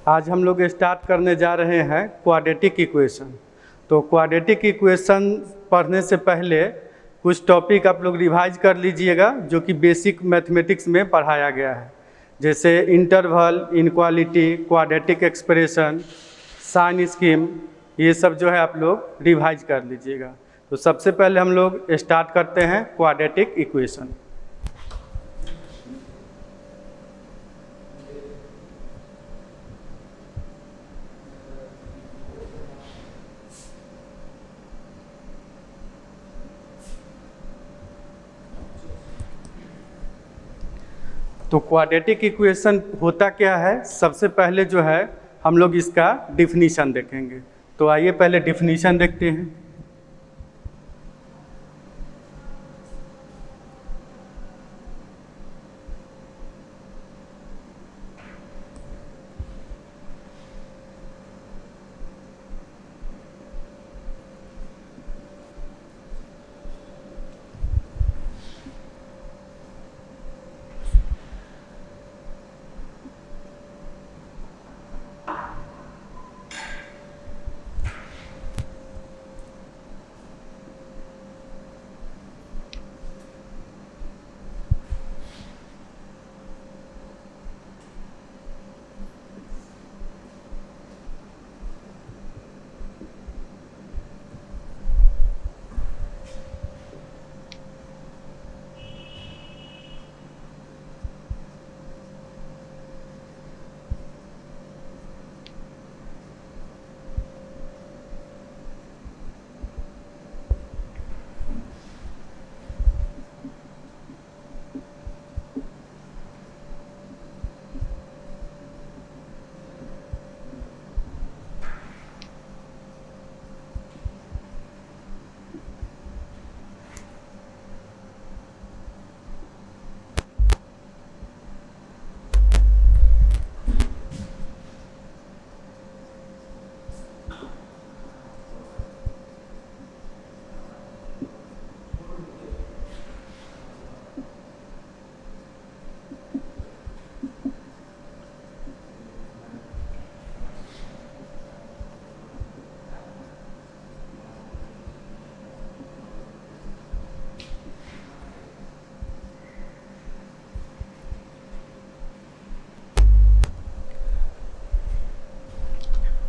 आज हम लोग स्टार्ट करने जा रहे हैं क्वाड्रेटिक इक्वेशन। तो क्वाड्रेटिक इक्वेशन पढ़ने से पहले कुछ टॉपिक आप लोग रिवाइज कर लीजिएगा जो कि बेसिक मैथमेटिक्स में पढ़ाया गया है, जैसे interval, inequality, quadratic expression, sign scheme, ये सब जो है आप लोग रिवाइज कर लीजिएगा। तो सबसे पहले हम लोग स्टार्ट करते हैं क्वाड्रेटिक इक्वेशन। तो क्वाड्रेटिक इक्वेशन होता क्या है, सबसे पहले जो है हम लोग इसका डिफिनीशन देखेंगे। तो आइए पहले डिफिनीशन देखते हैं।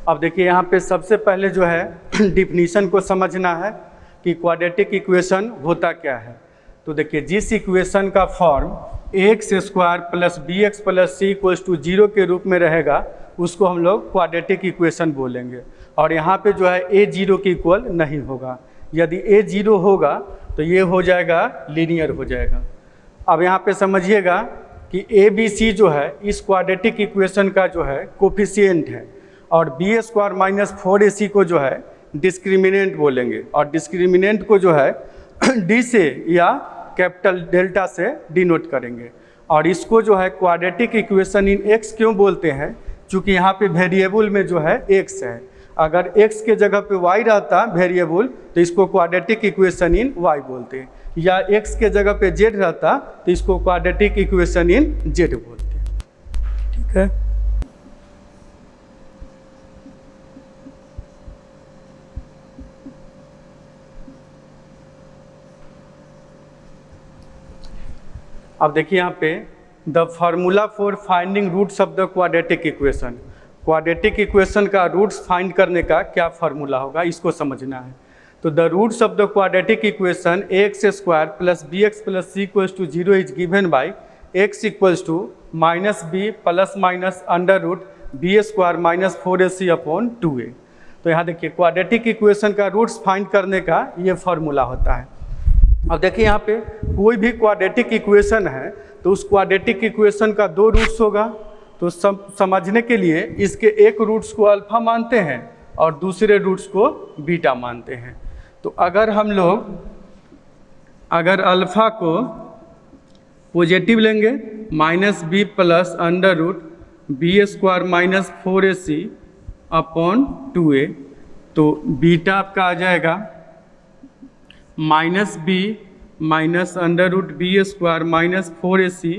अब देखिए यहाँ पे सबसे पहले जो है डिफिनीशन को समझना है कि क्वाड्रेटिक इक्वेशन होता क्या है। तो देखिए जिस इक्वेशन का form x square plus B x plus c equals to 0 के रूप में रहेगा उसको हम लोग क्वाड्रेटिक इक्वेशन बोलेंगे। और यहाँ पे जो है ए 0 के इक्वल नहीं होगा। यदि ए 0 होगा तो ये हो जाएगा लीनियर हो जाएगा। अब यहाँ पे समझिएगा कि ए बी सी जो है इस क्वाड्रेटिक इक्वेशन का जो है कोफिशिएंट है और बी स्क्वायर माइनस 4ac को जो है डिस्क्रिमिनेंट बोलेंगे। और डिस्क्रिमिनेंट को जो है डी से या कैपिटल डेल्टा से डिनोट करेंगे। और इसको जो है क्वाड्रेटिक इक्वेशन इन एक्स क्यों बोलते हैं, चूँकि यहाँ पे वेरिएबल में जो है एक्स है। अगर एक्स के जगह पे वाई रहता वेरिएबल तो इसको क्वाड्रेटिक इक्वेशन इन वाई बोलते हैं, या एक्स के जगह पे जेड रहता तो इसको क्वाड्रेटिक इक्वेशन इन जेड बोलते हैं। ठीक है। अब देखिए यहाँ पे the formula for finding roots of the quadratic equation. Quadratic equation का रूट्स फाइंड करने का क्या फार्मूला होगा इसको समझना है। तो the roots of the quadratic equation x square plus B x plus c equals to 0 is given by x equals to minus B plus minus under root B square minus 4ac upon 2a। तो यहाँ देखिए quadratic equation का roots find करने का ये formula होता है। अब देखिए यहाँ पे कोई भी क्वाड्रेटिक इक्वेशन है तो उस क्वाड्रेटिक इक्वेशन का 2 रूट्स होगा। तो समझने के लिए इसके एक रूट्स को अल्फा मानते हैं और दूसरे रूट्स को बीटा मानते हैं। तो अगर हम लोग अल्फ़ा को पॉजिटिव लेंगे minus B plus under root B square minus 4ac upon 2a, तो बीटा आपका आ जाएगा minus b minus under root B square minus 4ac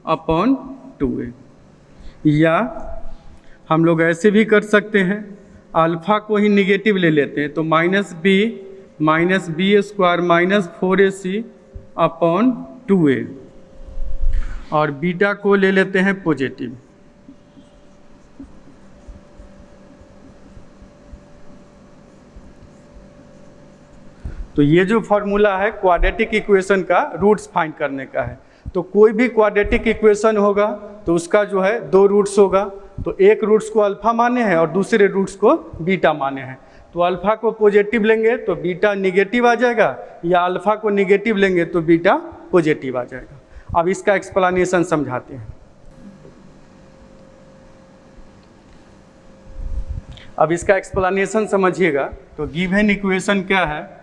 upon 2a। या हम लोग ऐसे भी कर सकते हैं, अल्फ़ा को ही निगेटिव ले लेते हैं, तो minus b square minus 4ac upon 2a, और बीटा को ले लेते हैं पॉजिटिव। तो ये जो फॉर्मूला है क्वाड्रेटिक इक्वेशन का रूट्स फाइंड करने का है। तो कोई भी क्वाड्रेटिक इक्वेशन होगा तो उसका जो है दो रूट्स होगा, तो एक रूट्स को अल्फा माने हैं और दूसरे रूट्स को बीटा माने हैं। तो अल्फा को पॉजिटिव लेंगे तो बीटा निगेटिव आ जाएगा, या अल्फा को निगेटिव लेंगे तो बीटा पॉजिटिव आ जाएगा। अब इसका एक्सप्लेनेशन समझाते हैं। अब इसका एक्सप्लेनेशन समझिएगा। तो गिवन इक्वेशन क्या है,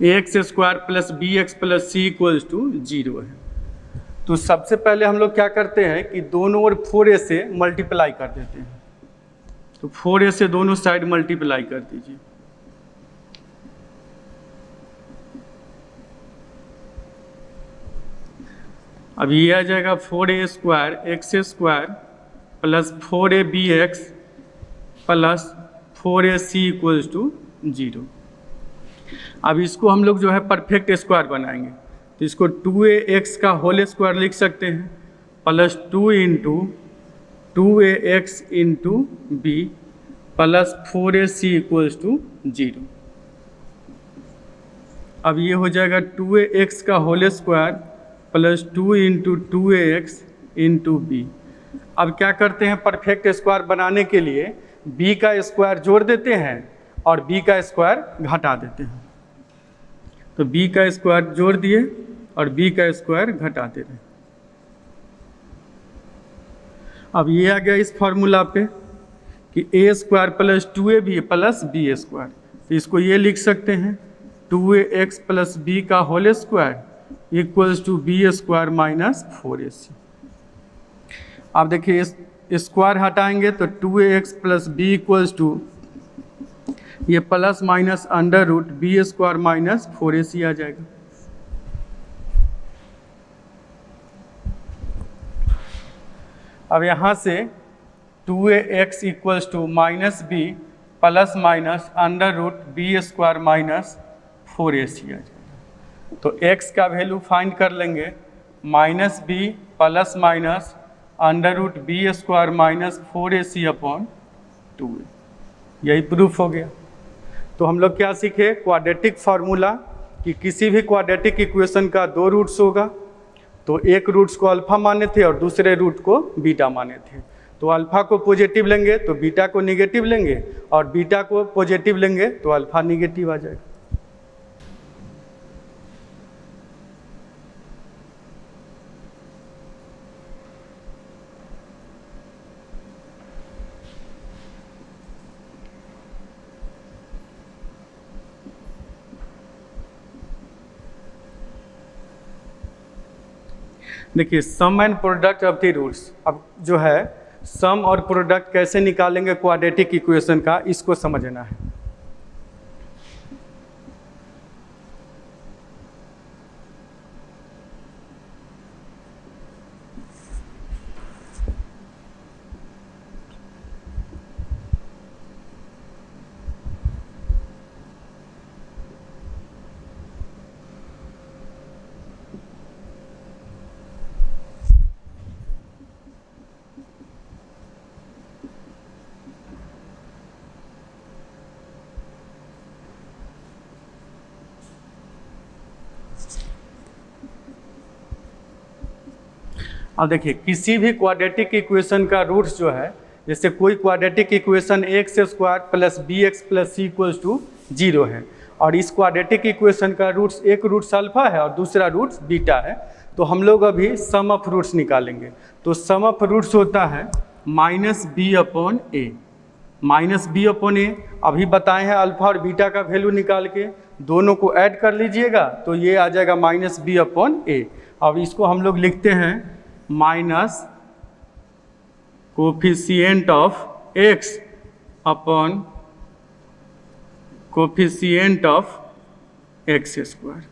x square plus B x plus c equals to 0 है। तो सबसे पहले हम लोग क्या करते हैं कि दोनों ओर 4a से मल्टीप्लाई कर देते हैं। तो 4a से दोनों साइड मल्टीप्लाई कर दीजिए। अब ये आ जाएगा 4a square x square plus 4ab x plus 4ac equals to 0। अब इसको हम लोग जो है परफेक्ट स्क्वायर बनाएंगे, तो इसको 2ax का होल स्क्वायर लिख सकते हैं plus 2 into 2ax into b plus 4ac equals to 0। अब ये हो जाएगा 2ax का whole square plus 2 into 2ax into b. अब क्या करते हैं, परफेक्ट स्क्वायर बनाने के लिए b का स्क्वायर जोड़ देते हैं और b का स्क्वायर घटा देते हैं। तो b का स्क्वायर जोड़ दिए और b का स्क्वायर घटा दे रहे। अब ये आ गया इस फॉर्मूला पे कि a square plus 2ab plus b square, तो इसको ये लिख सकते हैं 2ax प्लस b का whole square equals to b square minus 4ac। अब देखिए इस स्क्वायर हटाएंगे तो 2ax plus b equals to ये plus minus under root B square minus 4ac आ जाएगा। अब यहाँ से 2ax equals to minus B plus minus under root B square minus 4ac आ जाएगा। तो x का वैल्यू फाइंड कर लेंगे, minus B plus minus under root B square minus 4ac upon 2। यही प्रूफ हो गया। तो हम लोग क्या सीखे, क्वाड्रेटिक फार्मूला कि किसी भी क्वाड्रेटिक इक्वेशन का दो रूट्स होगा, तो एक रूट्स को अल्फा माने थे और दूसरे रूट को बीटा माने थे। तो अल्फा को पॉजिटिव लेंगे तो बीटा को निगेटिव लेंगे, और बीटा को पॉजिटिव लेंगे तो अल्फा निगेटिव आ जाएगा। देखिए sum and product of the roots. अब जो है सम और प्रोडक्ट कैसे निकालेंगे क्वाड्रेटिक इक्वेशन का, इसको समझना है। अब देखिए किसी भी क्वाड्रेटिक इक्वेशन का रूट्स जो है, जैसे कोई quadratic equation x square plus B x plus c equals to 0 है, और इस क्वाड्रेटिक इक्वेशन का रूट्स एक रूट्स अल्फा है और दूसरा रूट्स बीटा है। तो हम लोग अभी सम ऑफ रूट्स निकालेंगे। तो सम ऑफ रूट्स होता है माइनस बी अपॉन ए। माइनस बी अपॉन ए अभी बताए हैं अल्फा और बीटा का वैल्यू निकाल के, दोनों को ऐड कर लीजिएगा तो ये आ जाएगा माइनस बी अपॉन ए। अब इसको हम लोग लिखते हैं minus coefficient of x upon coefficient of x square.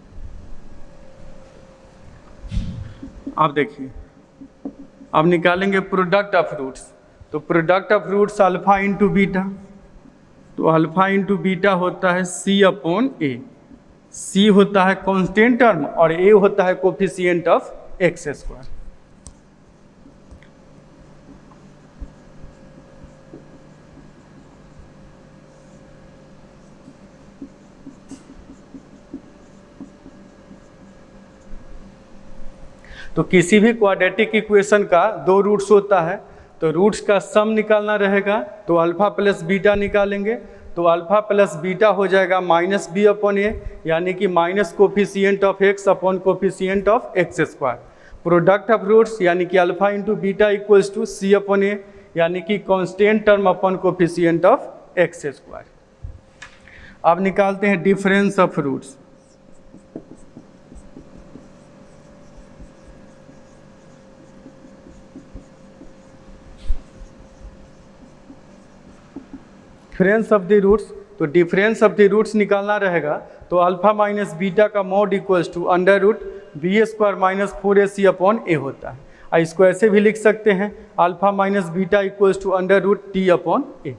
अब देखिए, अब निकालेंगे प्रोडक्ट ऑफ रूट्स। तो product of roots alpha into beta, तो अल्फा इंटू बीटा होता है सी अपॉन ए। सी होता है कांस्टेंट टर्म और ए होता है कोफिशिएंट ऑफ एक्स स्क्वायर। तो किसी भी क्वाड्रेटिक इक्वेशन का दो रूट्स होता है, तो रूट्स का सम निकालना रहेगा, तो अल्फा प्लस बीटा निकालेंगे, तो अल्फा प्लस बीटा हो जाएगा माइनस बी अपॉन ए, यानी कि minus coefficient of x upon coefficient of x square. Product of roots यानी कि alpha into beta equals to C upon A, यानी कि constant term upon coefficient of x square. अब निकालते हैं difference of roots. Difference of the roots, तो difference of the roots निकालना रहेगा, तो अल्फा माइनस बीटा का mod equals to under root B square minus 4ac upon A होता है। और इसको ऐसे भी लिख सकते हैं, alpha minus beta equals to under root T upon A.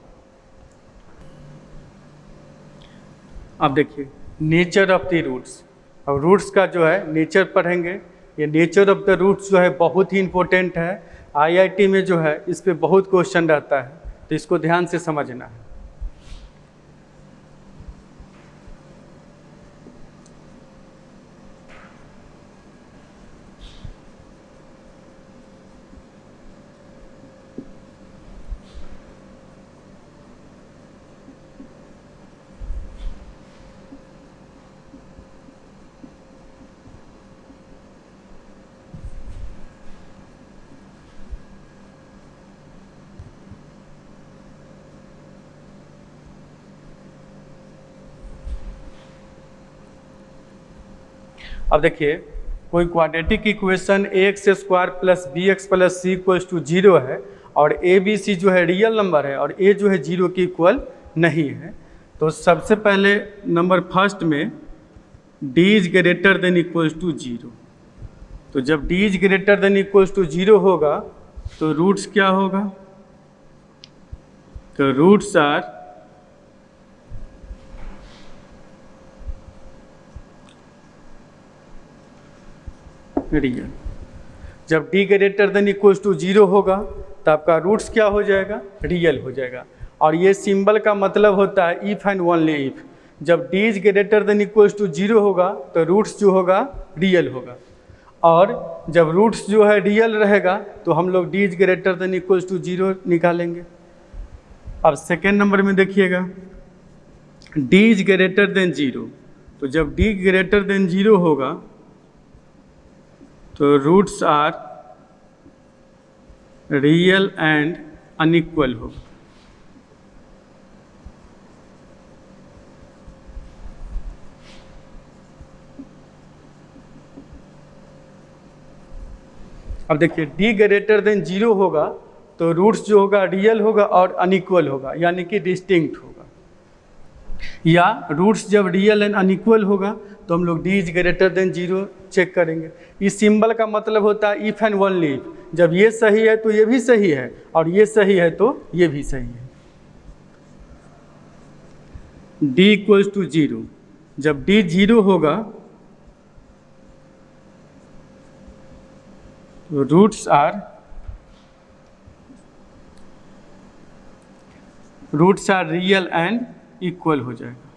अब देखिए नेचर ऑफ द रूट्स। अब रूट्स का जो है नेचर पढ़ेंगे। ये नेचर ऑफ द रूट्स जो है बहुत ही इंपॉर्टेंट है, आईआईटी में जो है इस पर बहुत क्वेश्चन रहता है, तो इसको ध्यान से समझना है। अब देखिए, कोई quadratic equation a x square plus B x plus c equals to 0 है, और ए बी सी जो है रियल नंबर है और ए जो है 0 के इक्वल नहीं है, तो सबसे पहले नंबर फर्स्ट में d is greater than equals to 0। तो जब d is greater than equals to 0 होगा तो रूट्स क्या होगा, तो रूट्स आर रियल। जब d greater than equals to 0 होगा तो आपका रूट्स क्या हो जाएगा, रियल हो जाएगा। और ये सिंबल का मतलब होता है इफ एंड ओनली इफ। जब d is greater than equals to 0 होगा तो रूट्स जो होगा रियल होगा, और जब रूट्स जो है रियल रहेगा तो हम लोग d is greater than equals to 0 निकालेंगे। अब सेकेंड नंबर में देखिएगा, d इज ग्रेटर देन 0। तो जब d ग्रेटर देन 0 होगा तो roots are real and unequal होगा। अब देखिए, d ग्रेटर देन 0 होगा तो रूट्स जो होगा रियल होगा और अनइक्वल होगा, यानी कि डिस्टिंक्ट होगा। या रूट्स जब रियल एंड अनइक्वल होगा तो हम लोग d is greater than 0 check करेंगे। इस सिंबल का मतलब होता है इफ एंड ओनली इफ। जब ये सही है तो ये भी सही है, और ये सही है तो ये भी सही है। d इक्वल्स टू 0, जब d 0 होगा तो roots are real and equal हो जाएगा।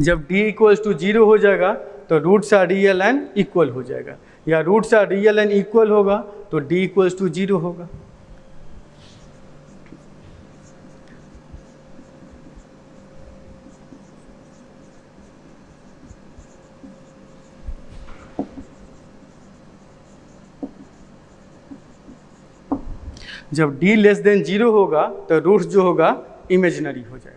जब d इक्वल्स टू 0 हो जाएगा तो roots are real and equal हो जाएगा, या roots are real and equal होगा तो d इक्वल्स टू 0 होगा। जब d लेस देन 0 होगा तो रूट्स जो होगा इमेजिनरी हो जाएगा।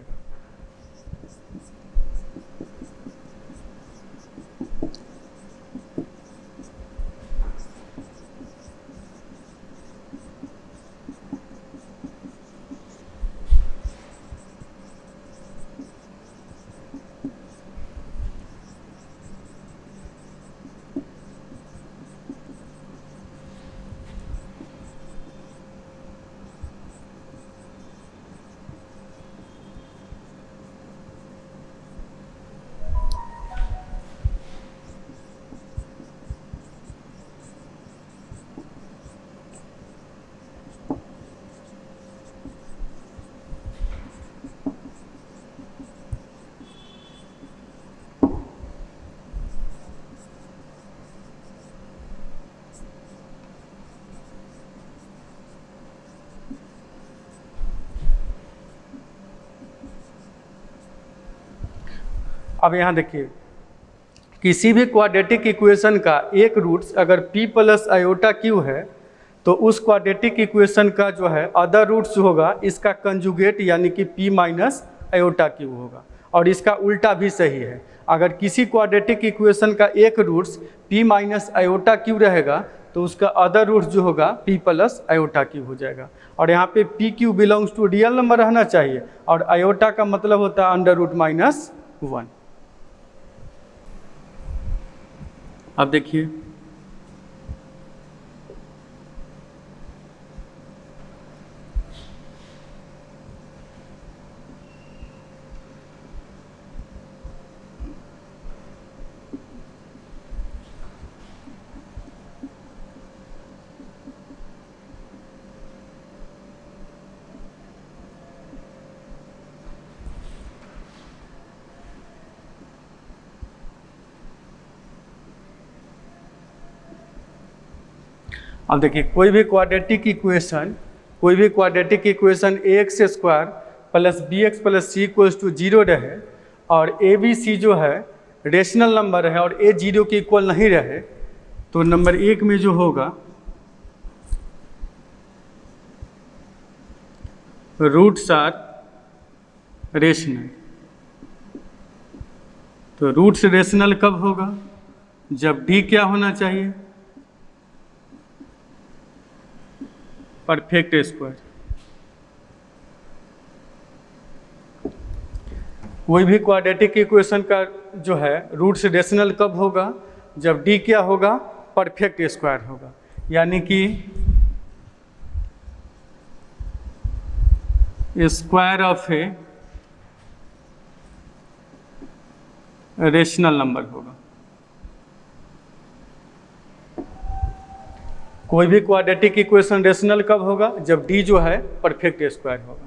अब यहाँ देखिए, किसी भी क्वाड्रेटिक इक्वेशन का एक रूट्स अगर p प्लस आयोटा क्यू है तो उस क्वाड्रेटिक इक्वेशन का जो है अदर रूट्स होगा इसका कंजुगेट यानी कि p माइनस आयोटा क्यू होगा। और इसका उल्टा भी सही है, अगर किसी क्वाड्रेटिक इक्वेशन का एक roots p minus iota q रहेगा तो उसका अदर रूट्स जो होगा p प्लस आयोटा क्यू हो जाएगा। और यहाँ पे p q belongs to real number रहना चाहिए और आयोटा का मतलब होता है अंडर रूट माइनस 1। अब देखिए, अब देखिए, कोई भी quadratic equation a x square plus B x plus c equals to 0 रहे और ए बी सी जो है रेशनल नंबर है और ए 0 के इक्वल नहीं रहे तो नंबर 1 में जो होगा रूट्स आर रेशनल। तो रूट्स रेशनल कब होगा? जब डी क्या होना चाहिए? Perfect square. कोई भी क्वाड्रेटिक इक्वेशन का जो है रूट्स रेशनल कब होगा? जब डी क्या होगा? परफेक्ट स्क्वायर होगा। यानी कि square of a rational number होगा। कोई भी क्वाड्रेटिक इक्वेशन रेशनल कब होगा? जब डी जो है परफेक्ट स्क्वायर होगा।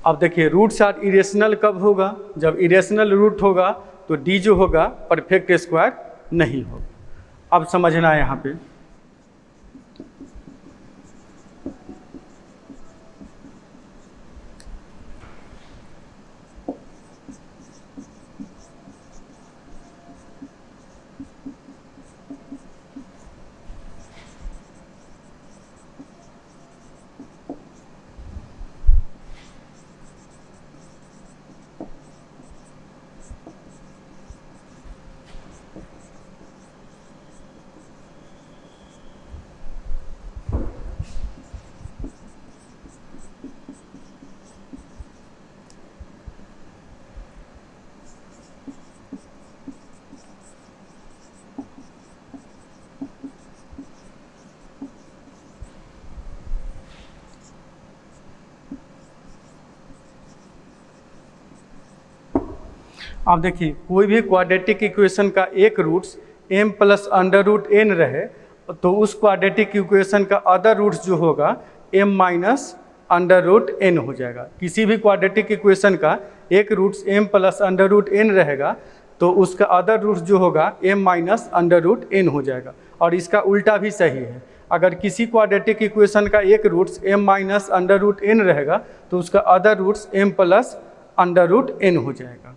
अब देखिए, रूट्स आर इरेशनल कब होगा? जब इरेशनल रूट होगा तो डी जो होगा परफेक्ट स्क्वायर नहीं होगा। अब समझना है यहाँ पे, अब देखिए, कोई भी क्वाड्रेटिक इक्वेशन का एक roots m plus under root n रहे तो उस क्वाड्रेटिक इक्वेशन का अदर रूट्स जो होगा m minus under root n हो जाएगा। किसी भी क्वाड्रेटिक इक्वेशन का एक roots m plus under root n रहेगा तो उसका अदर रूट्स जो होगा m minus under root n हो जाएगा। और इसका उल्टा भी सही है, अगर किसी क्वाड्रेटिक इक्वेशन का एक roots m minus under root n रहेगा तो उसका other roots m plus under root n हो जाएगा।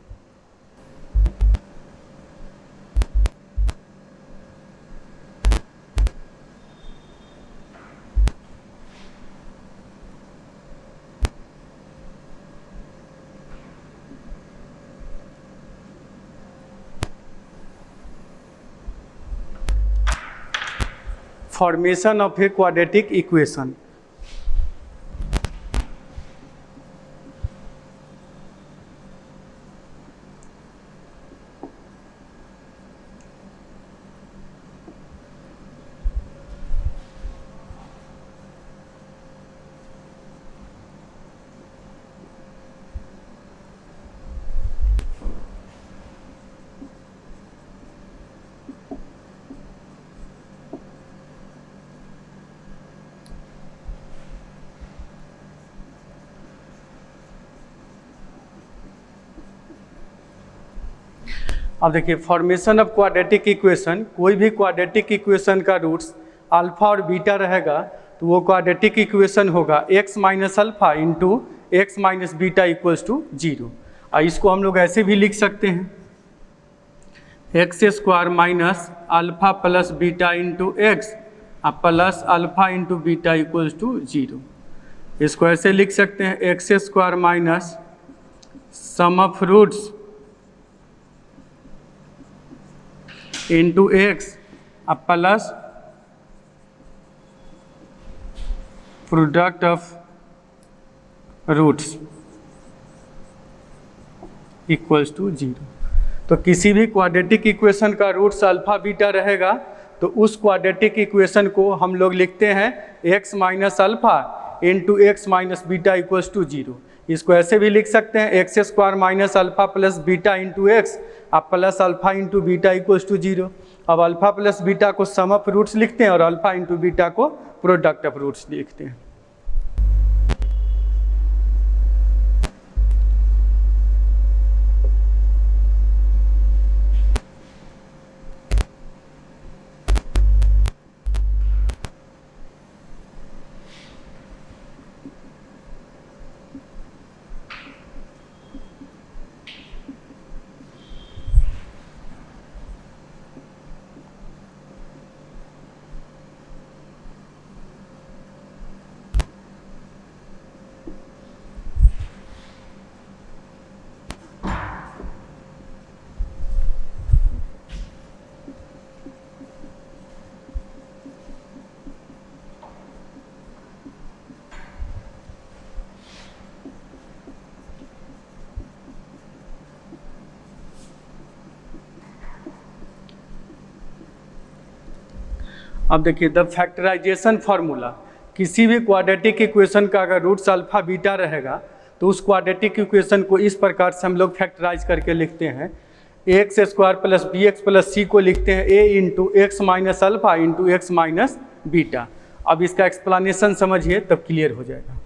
Formation of a quadratic equation. अब देखिए फॉर्मेशन ऑफ क्वाड्रेटिक इक्वेशन, कोई भी क्वाड्रेटिक इक्वेशन का रूट्स अल्फा और बीटा रहेगा तो वो क्वाड्रेटिक इक्वेशन होगा x minus alpha into x minus beta equals to 0। और इसको हम लोग ऐसे भी लिख सकते हैं x square minus alpha plus beta into x plus alpha into beta equals to 0। इसको ऐसे लिख सकते हैं x square minus sum of roots into x plus product of roots equals to 0। तो किसी भी क्वाड्रेटिक इक्वेशन का रूट्स अल्फा बीटा रहेगा तो उस क्वाड्रेटिक इक्वेशन को हम लोग लिखते हैं x minus alpha into x minus beta equals to 0। इसको ऐसे भी लिख सकते हैं x square minus alpha plus beta into x plus alpha into beta equals to 0। अब अल्फा प्लस बीटा को सम ऑफ रूट्स लिखते हैं और अल्फा इंटू बीटा को प्रोडक्ट ऑफ रूट्स लिखते हैं। अब देखिए द फैक्टराइजेशन फार्मूला, किसी भी क्वाड्रेटिक इक्वेशन का अगर रूट्स अल्फा बीटा रहेगा तो उस क्वाड्रेटिक इक्वेशन को इस प्रकार से हम लोग फैक्टराइज करके लिखते हैं x square plus B x plus C को लिखते हैं A into x minus alpha into x minus beta. अब इसका एक्सप्लेनेशन समझिए तब क्लियर हो जाएगा।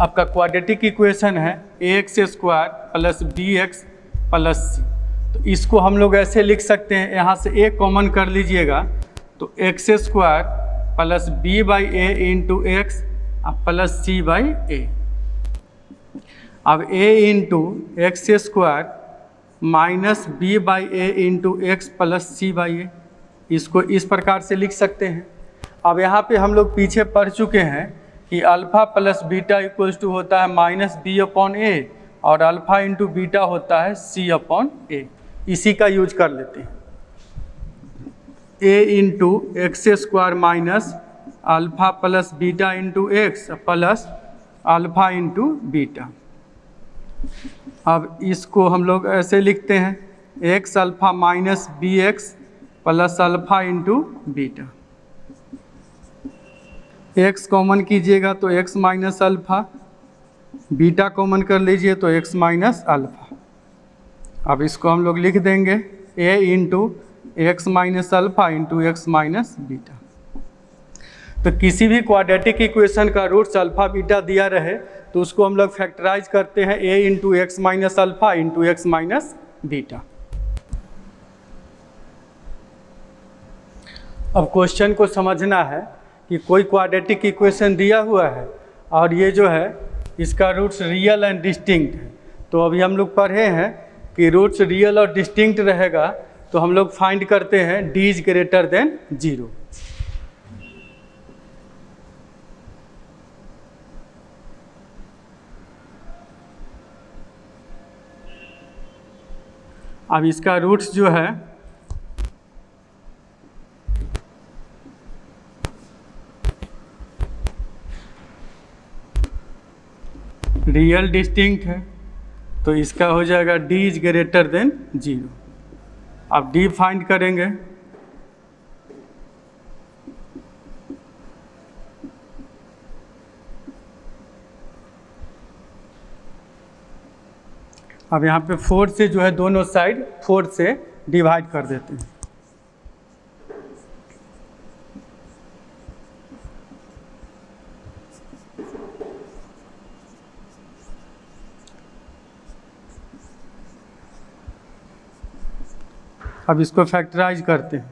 आपका क्वाड्रेटिक इक्वेशन है A x square plus B x plus C, तो इसको हम लोग ऐसे लिख सकते हैं, यहाँ से ए कॉमन कर लीजिएगा तो x square plus B by A into x plus C by A. अब A into x square minus B by A into x plus C by A, इसको इस प्रकार से लिख सकते हैं। अब यहाँ पे हम लोग पीछे पढ़ चुके हैं कि alpha plus beta equals to होता है माइनस बी अपॉन ए और अल्फ़ा इंटू बीटा होता है सी अपॉन ए, इसी का यूज कर लेते हैं। A into x square minus alpha plus beta into x plus alpha into beta. अब इसको हम लोग ऐसे लिखते हैं x alpha minus B x plus alpha into beta. X common कीजिएगा तो x minus alpha, beta common कर लीजिए तो एक्स माइनस अल्फ़ा। अब इसको हम लोग लिख देंगे A into x minus alpha into x minus beta. तो किसी भी क्वाड्रेटिक इक्वेशन का रूट्स अल्फ़ा बीटा दिया रहे तो उसको हम लोग फैक्टराइज करते हैं A into x minus alpha into x minus beta. अब क्वेश्चन को समझना है कि कोई क्वाड्रेटिक इक्वेशन दिया हुआ है और ये जो है इसका रूट्स रियल एंड डिस्टिंक्ट है। तो अभी हम लोग पढ़े हैं कि रूट्स रियल और डिस्टिंक्ट रहेगा तो हम लोग फाइंड करते हैं डी इज ग्रेटर देन 0। अब इसका रूट्स जो है रियल डिस्टिंक्ट है तो इसका हो जाएगा d इज ग्रेटर देन 0। अब d फाइंड करेंगे अब यहाँ पे 4 से जो है दोनों साइड 4 से डिवाइड कर देते हैं। अब इसको फैक्टराइज करते हैं।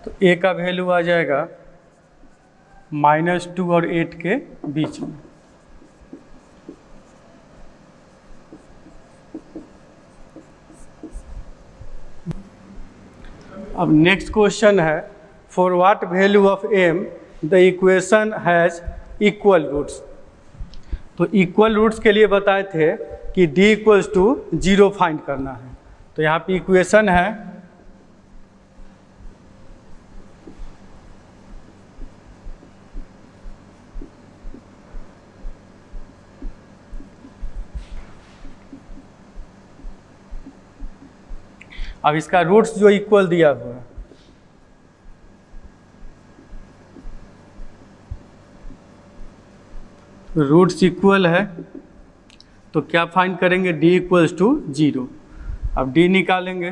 तो a का वैल्यू आ जाएगा -2 और 8 के बीच में। अब नेक्स्ट क्वेश्चन है, for what value of m the equation has equal roots. तो इक्वल रूट्स के लिए बताए थे कि d = 0 फाइंड करना है। तो यहाँ पे इक्वेशन है अब इसका रूट्स जो इक्वल दिया हुआ है, रूट्स इक्वल है तो क्या फाइंड करेंगे, d = 0। अब d निकालेंगे,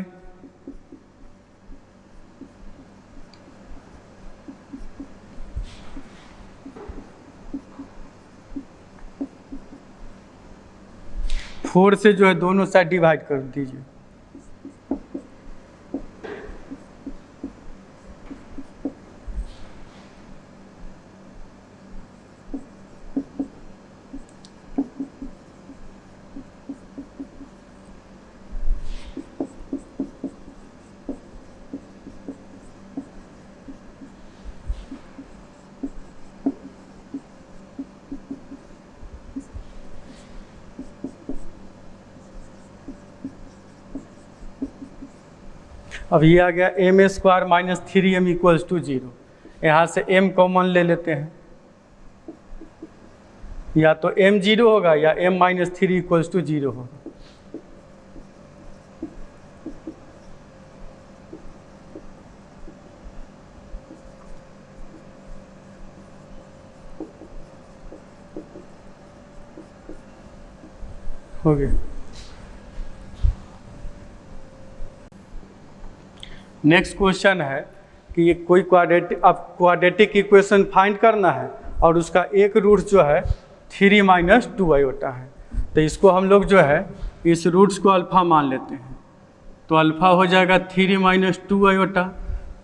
फोर से जो है दोनों साइड डिवाइड कर दीजिए। अब ये आ गया m² - 3m = 0। यहाँ से m कॉमन ले लेते हैं, या तो m 0 होगा या m - 3 = 0 होगा। हो गया। नेक्स्ट क्वेश्चन है कि ये कोई क्वाड्रेटिक इक्वेशन फाइंड करना है और उसका एक रूट जो है 3 - 2 आयोटा है। तो इसको हम लोग जो है इस रूट्स को अल्फ़ा मान लेते हैं। तो अल्फ़ा हो जाएगा 3 - 2 आयोटा।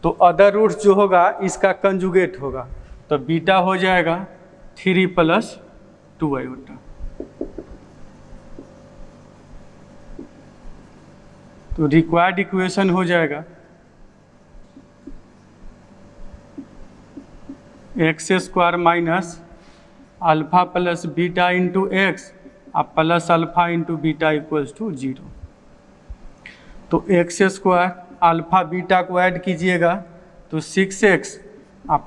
तो अदर रूट्स जो होगा इसका कंजुगेट होगा, तो बीटा हो जाएगा 3 + 2 आयोटा। तो रिक्वायर्ड इक्वेशन हो जाएगा x² - alpha + beta × x plus alpha × beta = 0। तो x² अल्फ़ा बीटा को ऐड कीजिएगा तो 6x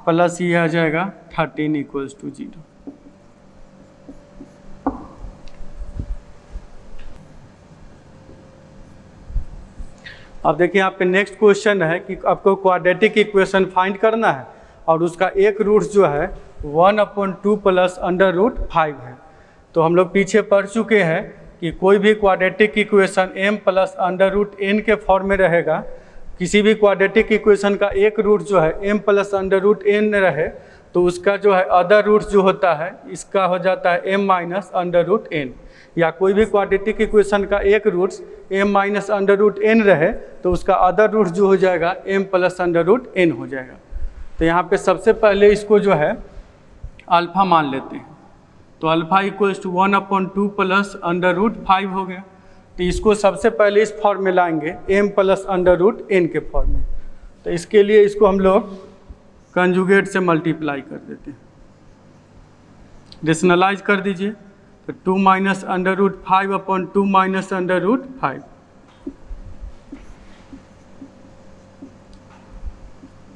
प्लस ये आ जाएगा 13 = 0। अब देखिए यहाँ पे नेक्स्ट क्वेश्चन है कि आपको क्वाड्रेटिक इक्वेशन फाइंड करना है और उसका एक रूट जो है 1/2 + √5 है। तो हम लोग पीछे पढ़ चुके हैं कि कोई भी क्वाड्रेटिक इक्वेशन m + √n के फॉर्म में रहेगा। किसी भी क्वाड्रेटिक इक्वेशन का एक रूट जो है m + √n रहे तो उसका जो है अदर रूट जो होता है इसका हो जाता है m - √n। या कोई भी क्वाड्रेटिक इक्वेशन का एक रूट m - √n रहे तो उसका अदर रूट जो हो जाएगा m + √n हो जाएगा। तो यहाँ पे सबसे पहले इसको जो है अल्फ़ा मान लेते हैं। तो अल्फ़ा = 1/2 + √5 हो गया। तो इसको सबसे पहले इस फॉर्म में लाएंगे m + √n के फॉर्म में। तो इसके लिए इसको हम लोग कंजुगेट से मल्टीप्लाई कर देते हैं, रेशनलाइज कर दीजिए। तो 2 - √5/2 - √5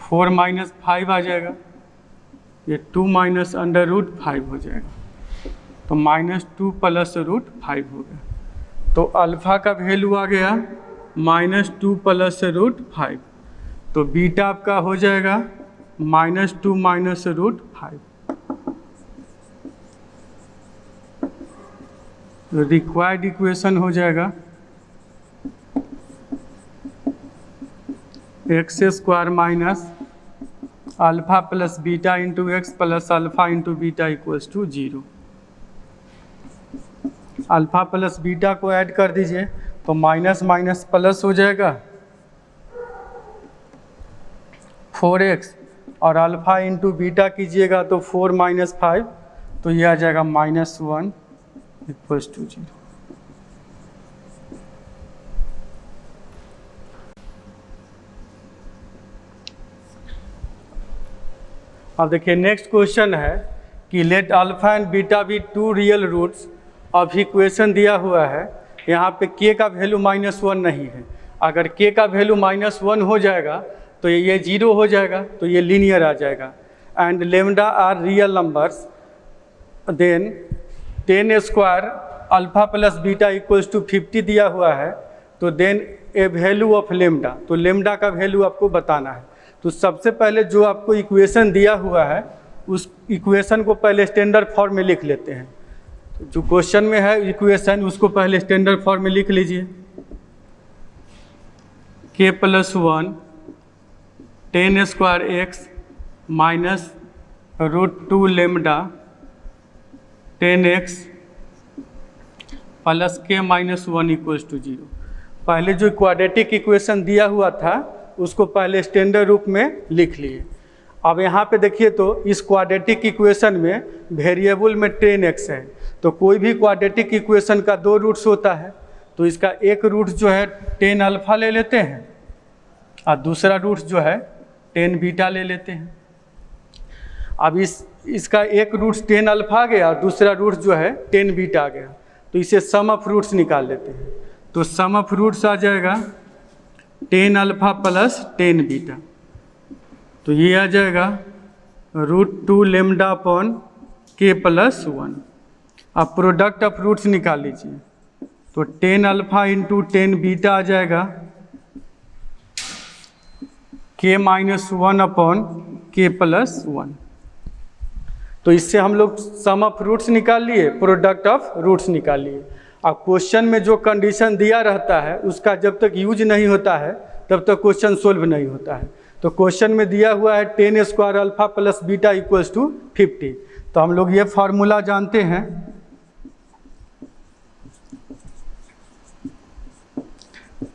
4 - 5 आ जाएगा, ये 2 - √5 हो जाएगा। तो -2 + √5 हो गया। तो अल्फ़ा का वैल्यू आ गया -2 + √5। तो बीटा आपका हो जाएगा -2 - √5। रिक्वायर्ड इक्वेशन हो जाएगा x square minus alpha plus beta into x plus alpha into beta equals to 0। Alpha plus beta को ऐड कर दीजिए तो माइनस माइनस प्लस हो जाएगा 4x, और अल्फा इंटू बीटा कीजिएगा तो 4 माइनस 5, तो ये आ जाएगा -1 इक्वल्स टू 0। अब देखिए नेक्स्ट क्वेश्चन है कि let alpha and beta be 2 real roots of equation दिया हुआ है। यहाँ पे k का वैल्यू -1 नहीं है। अगर k का वैल्यू -1 हो जाएगा तो ये 0 हो जाएगा, तो ये लीनियर आ जाएगा। And lambda are real numbers, then 10 square alpha plus beta equals to 50 दिया हुआ है, तो then a value of lambda, तो लेमडा का वैल्यू आपको बताना है। तो सबसे पहले जो आपको इक्वेशन दिया हुआ है उस इक्वेशन को पहले स्टैंडर्ड फॉर्म में लिख लेते हैं। तो जो क्वेश्चन में है इक्वेशन उसको पहले स्टैंडर्ड फॉर्म में लिख लीजिए। k + 1 10 square x minus √2 lambda 10x plus k - 1 equals to 0। पहले जो क्वाड्रेटिक इक्वेशन दिया हुआ था उसको पहले स्टैंडर्ड रूप में लिख लिए। अब यहाँ पे देखिए तो इस क्वाड्रेटिक इक्वेशन में वेरिएबल में 10x है, तो कोई भी क्वाड्रेटिक इक्वेशन का 2 रूट्स होता है, तो इसका एक रूट जो है 10 अल्फा ले लेते हैं और दूसरा रूट जो है 10 बीटा ले लेते हैं। अब इसका एक रूट 10 अल्फा आ गया और दूसरा रूट जो है 10 बीटा आ गया, तो इसे सम ऑफ रूट्स निकाल लेते हैं। तो सम ऑफ रूट्स आ जाएगा 10 अल्फा प्लस 10 बीटा, तो ये आ जाएगा √2 लेमडा अपॉन k + 1। अब प्रोडक्ट ऑफ रूट्स निकाल लीजिए, तो 10 अल्फा इंटू 10 बीटा आ जाएगा k - 1 अपॉन k + 1। तो इससे हम लोग सम ऑफ रूट्स निकाल लिए, प्रोडक्ट ऑफ रूट्स निकाल लिए। अब क्वेश्चन में जो कंडीशन दिया रहता है उसका जब तक यूज नहीं होता है तब तक क्वेश्चन सोल्व नहीं होता है। तो क्वेश्चन में दिया हुआ है 10 square alpha plus beta equals to 50, तो हम लोग ये फार्मूला जानते हैं।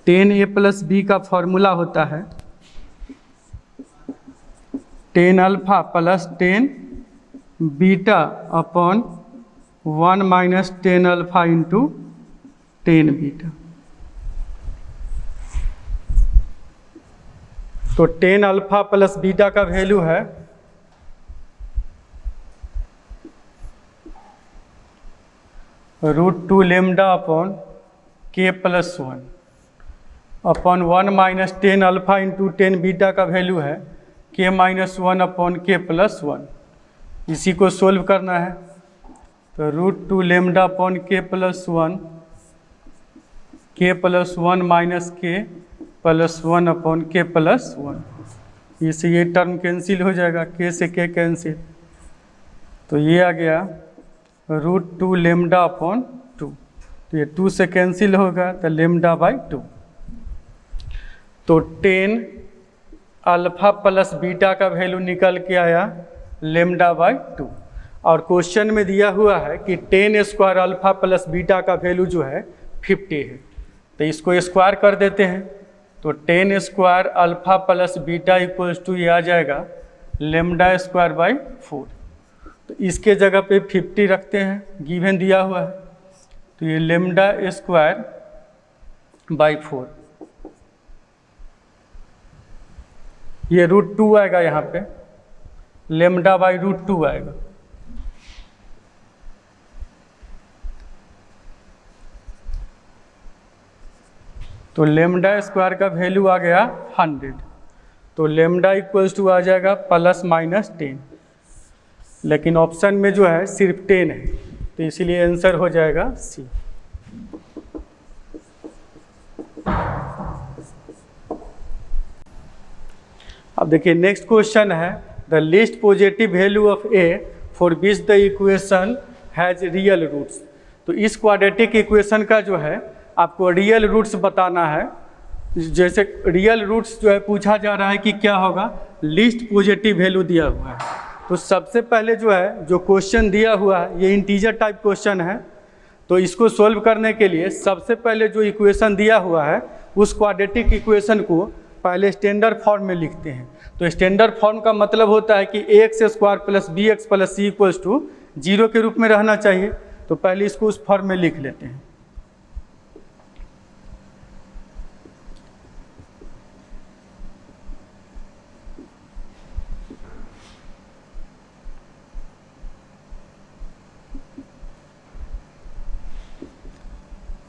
टेन a प्लस बी का फार्मूला होता है 10 alpha plus 10 beta upon 1 minus 10 alpha into 10 beta. तो 10 अल्फा प्लस बीटा का वैल्यू है √2 lambda upon k + 1 upon 1 minus 10 alpha into 10 beta का वैल्यू है k - 1 अपॉन k + 1। इसी को सोल्व करना है, तो √2 lambda upon k + 1, k + 1 minus k + 1 upon k + 1। इससे ये टर्म कैंसिल हो जाएगा, k से k कैंसिल, तो ये आ गया √2 लेमडा अपॉन 2, तो ये 2 से कैंसिल होगा तो लेमडा बाई 2। तो 10 अल्फा प्लस बीटा का वैल्यू निकल के आया लेमडा बाई 2। और क्वेश्चन में दिया हुआ है कि 10 स्क्वायर अल्फा प्लस बीटा का वैल्यू जो है 50 है, तो इसको स्क्वायर कर देते हैं। तो 10 square alpha plus beta equals to ये आ जाएगा लेमडा स्क्वायर बाई 4। तो इसके जगह पे 50 रखते हैं, गिवन दिया हुआ है, तो ये लेमडा स्क्वायर बाई 4, ये √2 आएगा, यहाँ पे लेमडा बाई √2 आएगा। तो लेमडा स्क्वायर का वैल्यू आ गया 100, तो लेमडा इक्वल्स टू आ जाएगा ±10, लेकिन ऑप्शन में जो है सिर्फ 10 है, तो इसीलिए आंसर हो जाएगा सी। अब देखिए नेक्स्ट क्वेश्चन है the least positive value of a for which the equation has real roots. तो इस क्वाड्रेटिक इक्वेशन का जो है आपको रियल रूट्स बताना है। जैसे रियल रूट्स जो है पूछा जा रहा है कि क्या होगा, लीस्ट पॉजिटिव वैल्यू दिया हुआ है। तो सबसे पहले जो है जो क्वेश्चन दिया हुआ है ये इंटीजर टाइप क्वेश्चन है, तो इसको सोल्व करने के लिए सबसे पहले जो इक्वेशन दिया हुआ है उस क्वाड्रेटिक इक्वेशन को पहले स्टैंडर्ड फॉर्म में लिखते हैं। तो स्टैंडर्ड फॉर्म का मतलब होता है कि ax² + bx + c = 0 के रूप में रहना चाहिए। तो पहले इसको उस फॉर्म में लिख लेते हैं।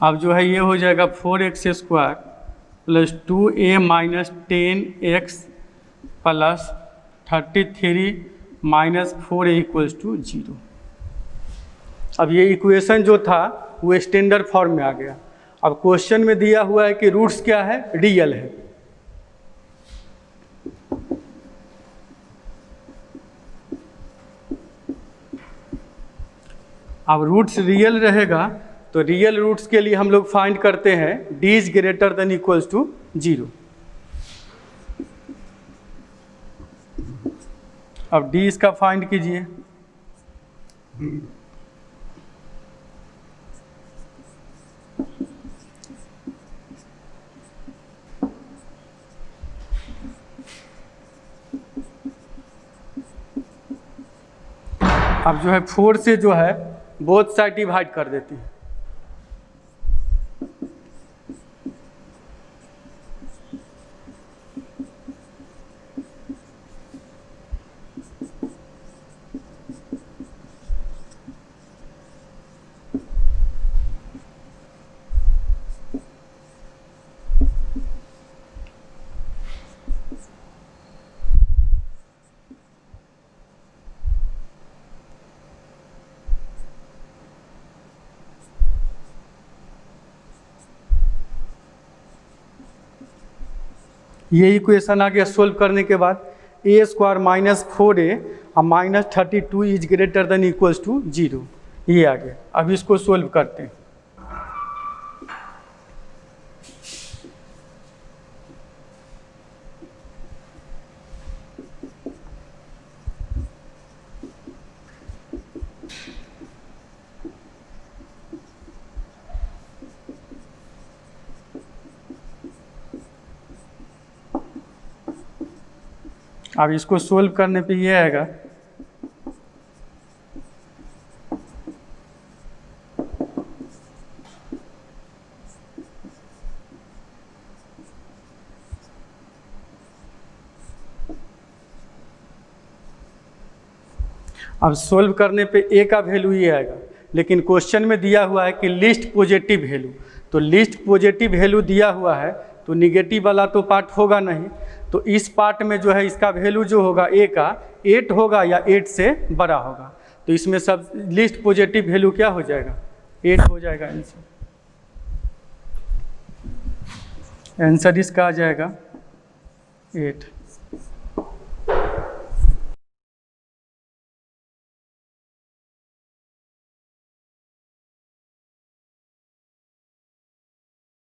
अब जो है ये हो जाएगा 4x² + 2a - 10x + 33 - 4a = 0। अब ये इक्वेशन जो था वो स्टैंडर्ड फॉर्म में आ गया। अब क्वेश्चन में दिया हुआ है कि रूट्स क्या है, रियल है। अब रूट्स रियल रहेगा तो रियल रूट्स के लिए हम लोग फाइंड करते हैं d > 0। अब d इसका फाइंड कीजिए। अब जो है 4 से जो है बोथ साइड डिवाइड कर देते हैं। ये इक्वेशन आ गया। सोल्व करने के बाद a² - 4a और -32 > 0 ये आ गया। अब इसको सोल्व करते हैं। अब इसको सोल्व करने पे ये आएगा अब सोल्व करने पे a का वैल्यू ये आएगा, लेकिन क्वेश्चन में दिया हुआ है कि लिस्ट पॉजिटिव वैल्यू। तो लिस्ट पॉजिटिव वैल्यू दिया हुआ है तो निगेटिव वाला तो पार्ट होगा नहीं। तो इस पार्ट में जो है इसका वैल्यू जो होगा a का 8 होगा या 8 से बड़ा होगा। तो इसमें सब लिस्ट पॉजिटिव वैल्यू क्या हो जाएगा, 8 हो जाएगा आंसर। आंसर इसका आ जाएगा 8।